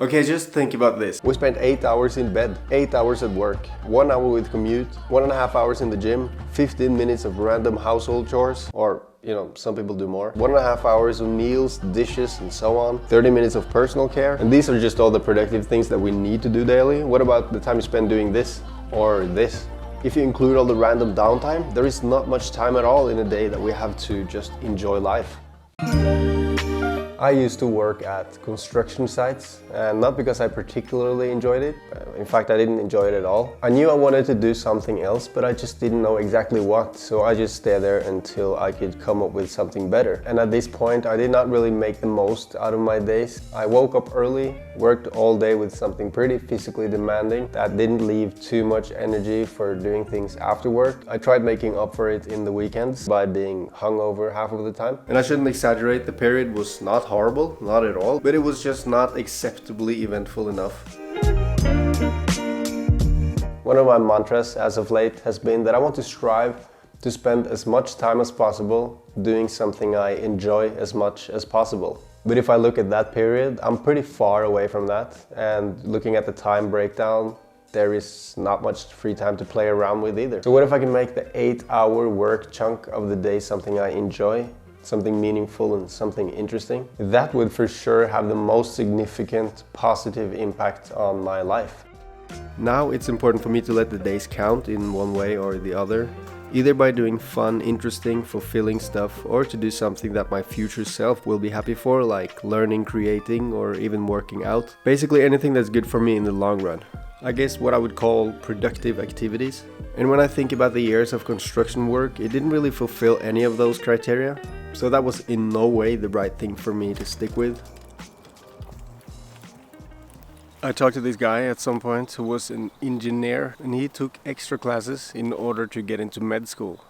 Okay, just think about this. We spent 8 hours in bed, 8 hours at work, 1 hour with commute, 1.5 hours in the gym, 15 minutes of random household chores, or some people do more. 1.5 hours of meals, dishes, and so on. 30 minutes of personal care. And these are just all the productive things that we need to do daily. What about the time you spend doing this or this? If you include all the random downtime, there is not much time at all in a day that we have to just enjoy life. I used to work at construction sites, and not because I particularly enjoyed it. In fact, I didn't enjoy it at all. I knew I wanted to do something else, but I just didn't know exactly what, so I just stayed there until I could come up with something better. And at this point, I did not really make the most out of my days. I woke up early, worked all day with something pretty physically demanding that didn't leave too much energy for doing things after work. I tried making up for it in the weekends by being hungover half of the time. And I shouldn't exaggerate, the period was not horrible, not at all, but it was just not acceptably eventful enough. One of my mantras as of late has been that I want to strive to spend as much time as possible doing something I enjoy as much as possible. But if I look at that period, I'm pretty far away from that, and looking at the time breakdown, there is not much free time to play around with either. So what if I can make the 8-hour work chunk of the day something I enjoy, something meaningful and something interesting? That would for sure have the most significant positive impact on my life. Now it's important for me to let the days count in one way or the other, either by doing fun, interesting, fulfilling stuff, or to do something that my future self will be happy for, like learning, creating, or even working out. Basically anything that's good for me in the long run. I guess what I would call productive activities. And when I think about the years of construction work, it didn't really fulfill any of those criteria. So that was in no way the right thing for me to stick with. I talked to this guy at some point who was an engineer, and he took extra classes in order to get into med school.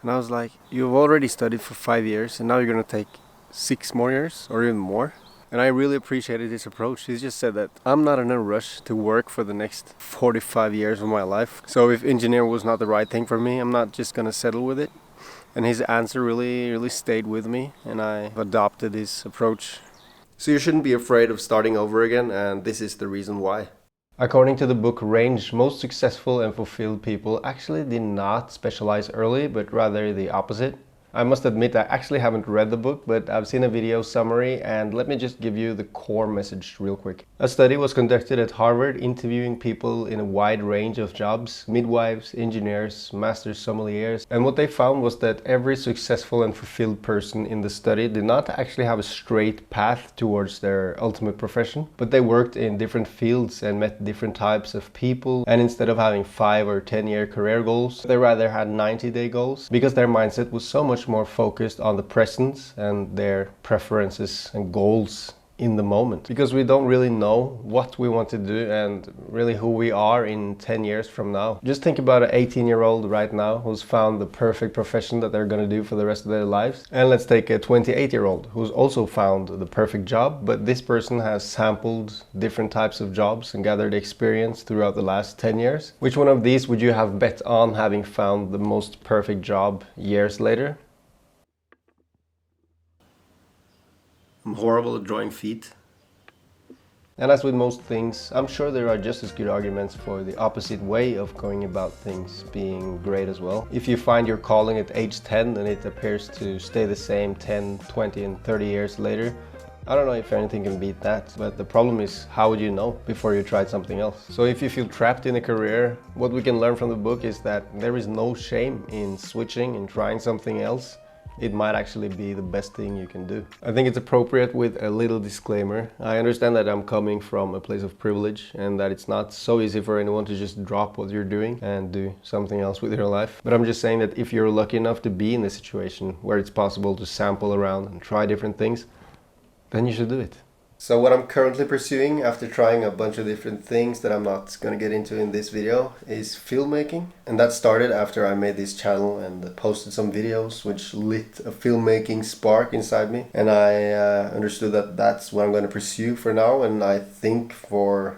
And I was like, you've already studied for 5 years and now you're gonna take 6 more years or even more? And I really appreciated his approach. He just said that I'm not in a rush to work for the next 45 years of my life. So if engineer was not the right thing for me, I'm not just gonna settle with it. And his answer really stayed with me, and I adopted his approach. So you shouldn't be afraid of starting over again, and this is the reason why. According to the book Range, most successful and fulfilled people actually did not specialize early, but rather the opposite. I must admit I actually haven't read the book, but I've seen a video summary, and let me just give you the core message real quick. A study was conducted at Harvard interviewing people in a wide range of jobs, midwives, engineers, master sommeliers, and what they found was that every successful and fulfilled person in the study did not actually have a straight path towards their ultimate profession, but they worked in different fields and met different types of people, and instead of having 5 or 10-year career goals, they rather had 90-day goals, because their mindset was so much more focused on the present and their preferences and goals in the moment. Because we don't really know what we want to do and really who we are in 10 years from now. Just think about an 18-year-old right now who's found the perfect profession that they're going to do for the rest of their lives. And let's take a 28-year-old who's also found the perfect job, but this person has sampled different types of jobs and gathered experience throughout the last 10 years. Which one of these would you have bet on having found the most perfect job years later? I'm horrible at drawing feet. And as with most things, I'm sure there are just as good arguments for the opposite way of going about things being great as well. If you find your calling at age 10 and it appears to stay the same 10, 20 and 30 years later, I don't know if anything can beat that, but the problem is, how would you know before you tried something else? So if you feel trapped in a career, what we can learn from the book is that there is no shame in switching and trying something else. It might actually be the best thing you can do. I think it's appropriate with a little disclaimer. I understand that I'm coming from a place of privilege and that it's not so easy for anyone to just drop what you're doing and do something else with your life. But I'm just saying that if you're lucky enough to be in a situation where it's possible to sample around and try different things, then you should do it. So what I'm currently pursuing after trying a bunch of different things that I'm not going to get into in this video is filmmaking. And that started after I made this channel and posted some videos which lit a filmmaking spark inside me. And I understood that that's what I'm going to pursue for now, and I think for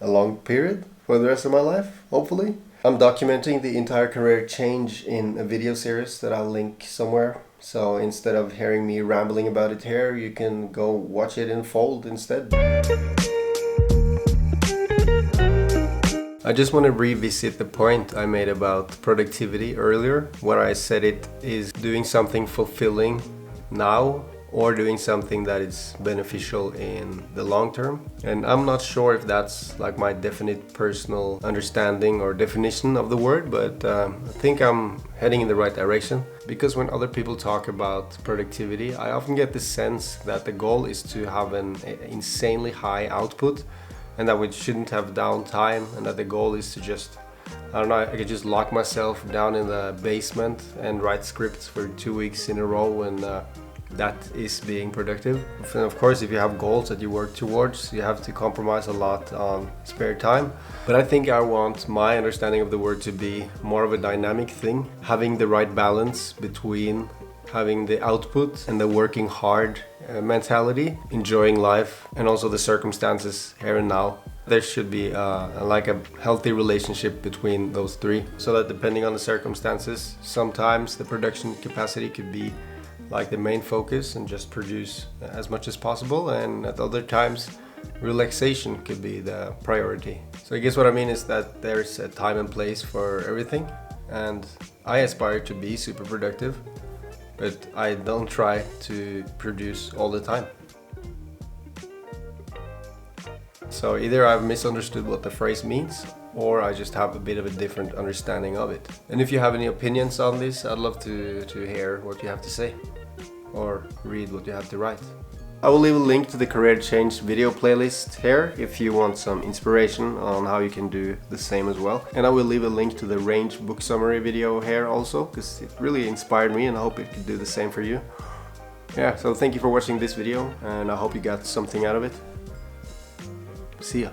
a long period, for the rest of my life, hopefully. I'm documenting the entire career change in a video series that I'll link somewhere. So instead of hearing me rambling about it here, you can go watch it unfold instead. I just want to revisit the point I made about productivity earlier, where I said it is doing something fulfilling now or doing something that is beneficial in the long term. And I'm not sure if that's like my definite personal understanding or definition of the word, but I think I'm heading in the right direction. Because when other people talk about productivity, I often get the sense that the goal is to have an insanely high output and that we shouldn't have downtime, and that the goal is to just, I don't know, I could just lock myself down in the basement and write scripts for 2 weeks in a row, and that is being productive. And of course, if you have goals that you work towards, you have to compromise a lot on spare time. But I think I want my understanding of the word to be more of a dynamic thing, having the right balance between having the output and the working hard mentality, enjoying life, and also the circumstances here and now. There should be like a healthy relationship between those three, so that depending on the circumstances, sometimes the production capacity could be like the main focus and just produce as much as possible, and at other times relaxation could be the priority. So I guess what I mean is that there's a time and place for everything, and I aspire to be super productive, but I don't try to produce all the time. So either I've misunderstood what the phrase means, or I just have a bit of a different understanding of it. And if you have any opinions on this, I'd love to hear what you have to say, or read what you have to write. I will leave a link to the Career Change video playlist here if you want some inspiration on how you can do the same as well. And I will leave a link to the Range book summary video here also, because it really inspired me and I hope it could do the same for you. Yeah, so thank you for watching this video and I hope you got something out of it. See ya.